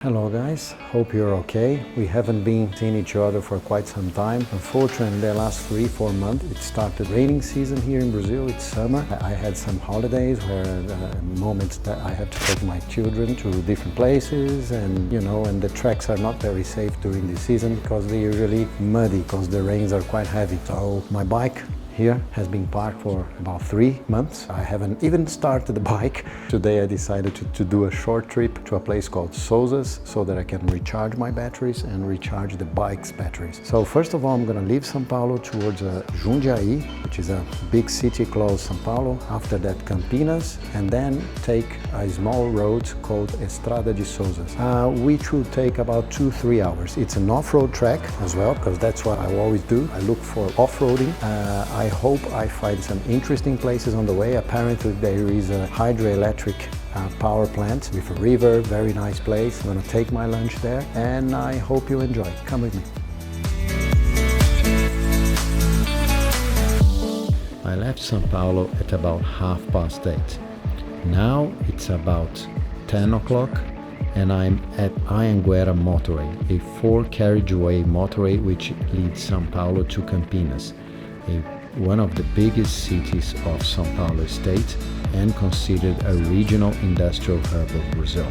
Hello guys, hope you're okay. We haven't been seeing each other for quite some time. Unfortunately, the last 3-4 months it started raining season here in Brazil. It's summer. I had some holidays where moments that I have to take my children to different places, and and the tracks are not very safe during this season because they're usually muddy because the rains are quite heavy. So my bike here has been parked for about 3 months. I haven't even started the bike. Today I decided to do a short trip to a place called Souzas so that I can recharge my batteries and recharge the bike's batteries. So first of all, I'm gonna leave São Paulo towards Jundiaí, which is a big city close São Paulo. After that, Campinas, and then take a small road called Estrada de Souzas, which will take about 2-3 hours. It's an off-road track as well, because that's what I always do. I look for off-roading. I hope I find some interesting places on the way. Apparently there is a hydroelectric power plant with a river, very nice place. I'm gonna take my lunch there and I hope you enjoy. Come with me. I left São Paulo at about 8:30. Now it's about 10 o'clock and I'm at Anker Motorrad, a 4-carriageway motorway which leads São Paulo to Campinas, one of the biggest cities of São Paulo state and considered a regional industrial hub of Brazil.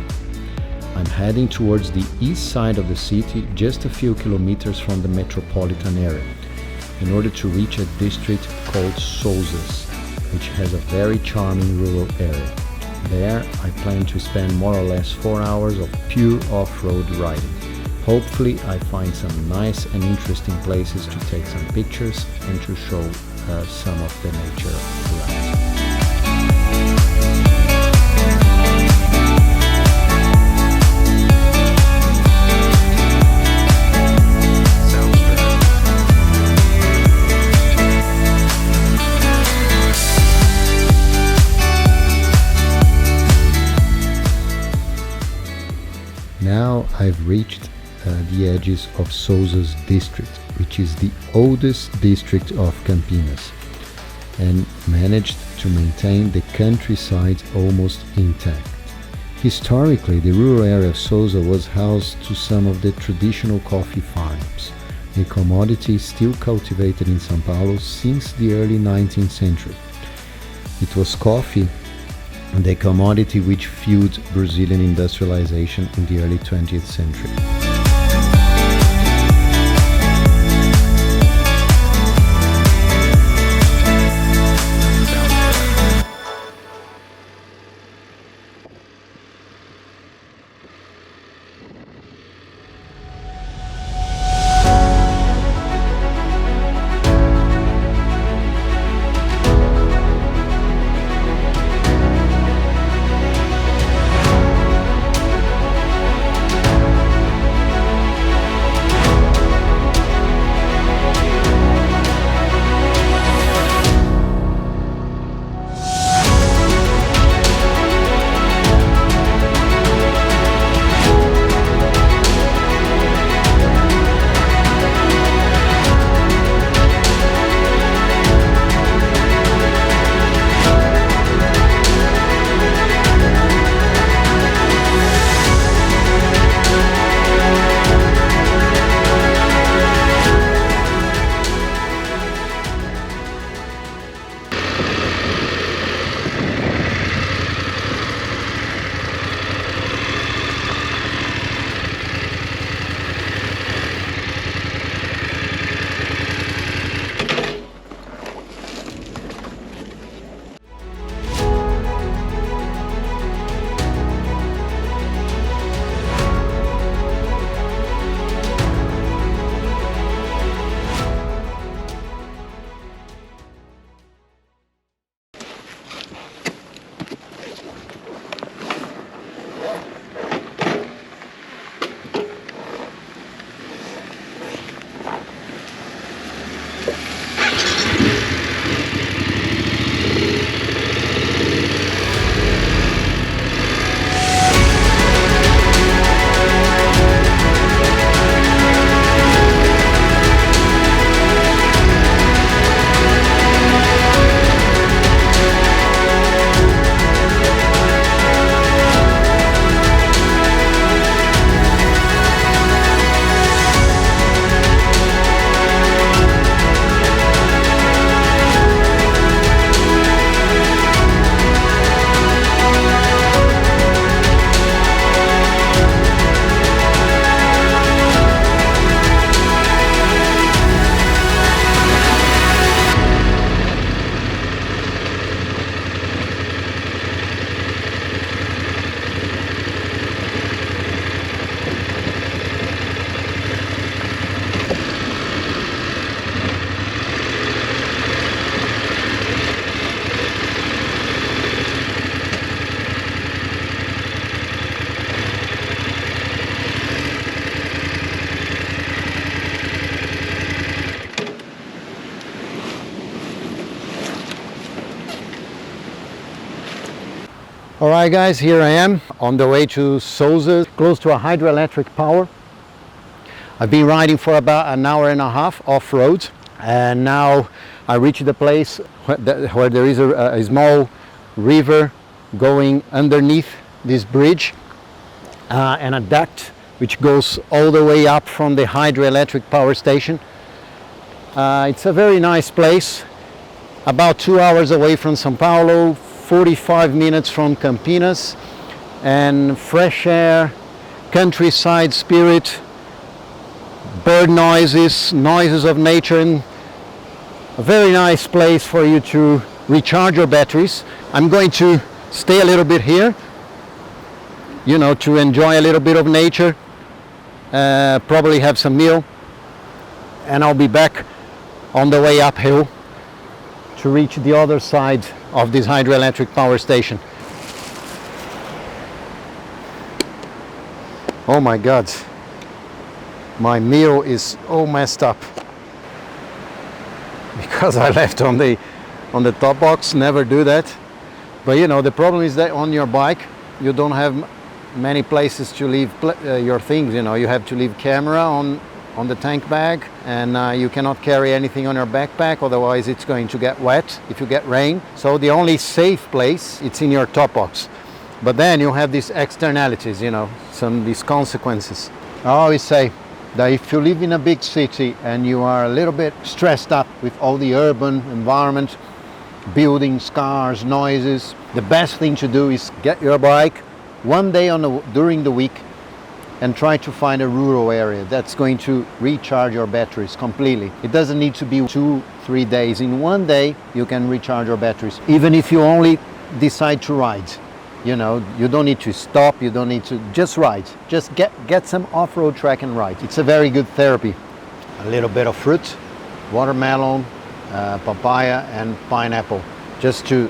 I'm heading towards the east side of the city, just a few kilometers from the metropolitan area, in order to reach a district called Souzas, which has a very charming rural area. There I plan to spend more or less 4 hours of pure off-road riding. Hopefully I find some nice and interesting places to take some pictures and to show some of the nature around. Now I've reached the edges of Souzas district, which is the oldest district of Campinas, and managed to maintain the countryside almost intact. Historically, the rural area of Souzas was housed to some of the traditional coffee farms, a commodity still cultivated in São Paulo since the early 19th century. It was coffee, the commodity which fueled Brazilian industrialization in the early 20th century. Alright guys, here I am on the way to Souzas, close to a hydroelectric power. I've been riding for about an hour and a half off-road, and now I reached the place where there is a small river going underneath this bridge and a duct which goes all the way up from the hydroelectric power station. It's a very nice place, about 2 hours away from São Paulo, 45 minutes from Campinas, and fresh air, countryside spirit, bird noises, noises of nature, and a very nice place for you to recharge your batteries. I'm going to stay a little bit here, you know, to enjoy a little bit of nature, probably have some meal, and I'll be back on the way uphill to reach the other side of this hydroelectric power station. Oh my God, my meal is all messed up because I left on the Topbox. Never do that. But you know, the problem is that on your bike you don't have many places to leave your things. You know, you have to leave camera on the tank bag, and you cannot carry anything on your backpack, otherwise it's going to get wet if you get rain. So the only safe place, it's in your Topbox. But then you have these externalities, you know, these consequences. I always say that if you live in a big city and you are a little bit stressed up with all the urban environment, buildings, cars, noises, the best thing to do is get your bike one day during the week and try to find a rural area that's going to recharge your batteries completely. It doesn't need to be 2-3 days. In one day you can recharge your batteries, even if you only decide to ride. You know, you don't need to stop, you don't need to just ride. Just get some off-road track and ride. It's a very good therapy. A little bit of fruit, watermelon, papaya and pineapple, just to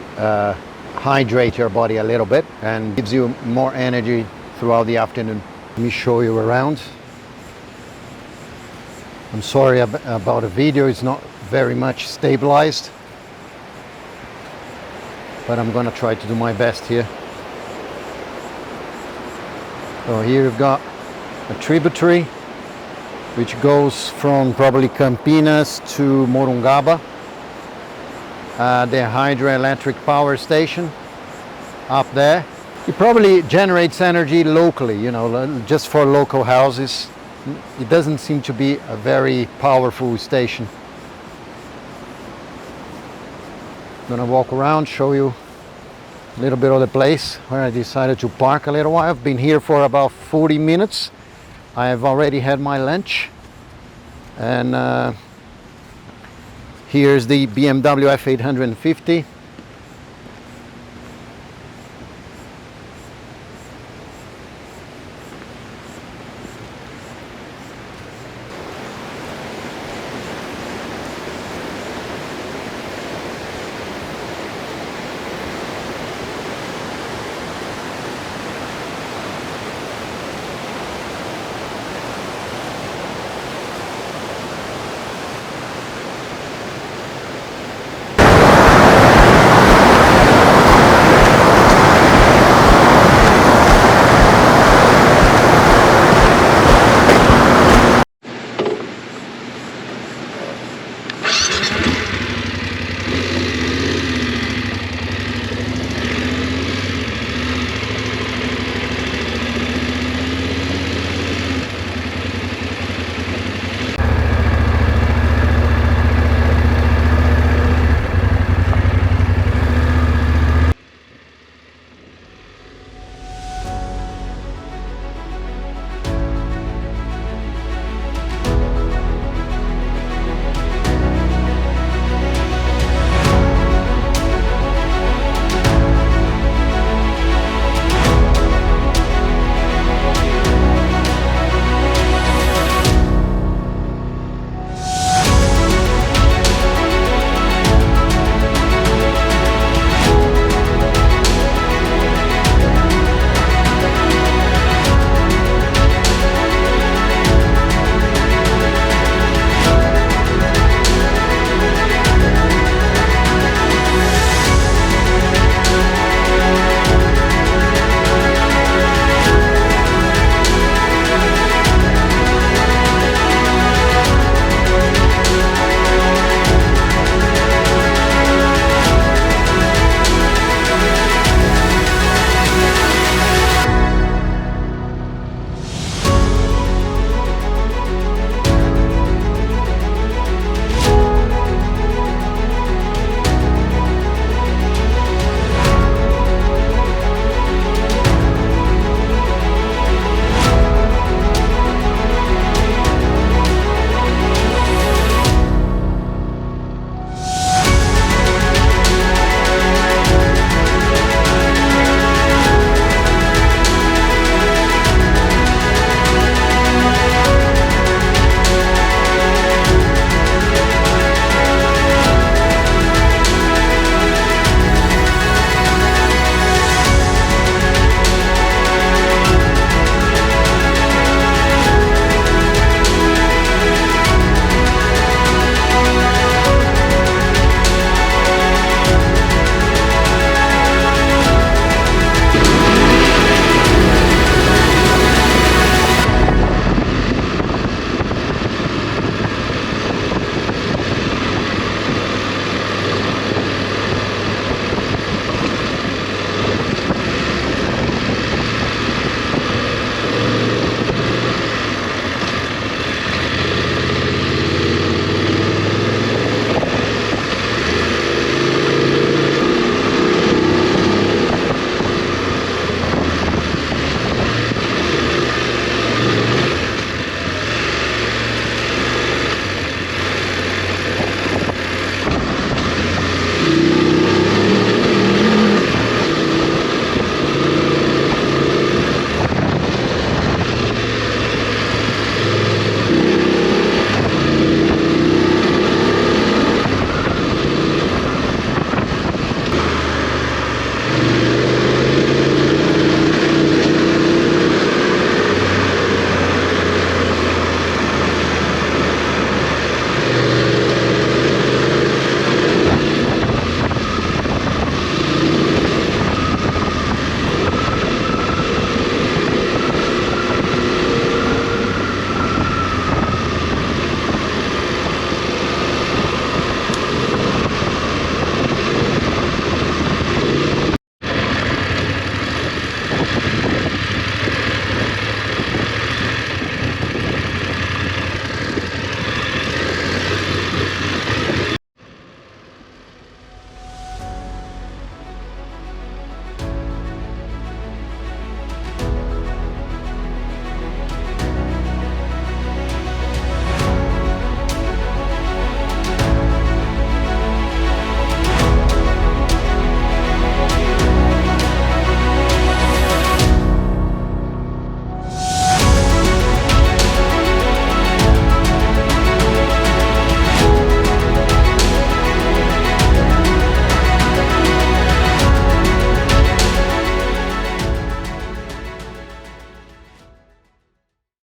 hydrate your body a little bit and gives you more energy throughout the afternoon. Let me show you around. I'm sorry about the video, it's not very much stabilized, but I'm gonna try to do my best here. So here you've got a tributary which goes from probably Campinas to Morungaba. The hydroelectric power station up there. It probably generates energy locally, you know, just for local houses. It doesn't seem to be a very powerful station. I'm gonna walk around, show you a little bit of the place where I decided to park a little while. I've been here for about 40 minutes. I have already had my lunch, and here's the BMW F850.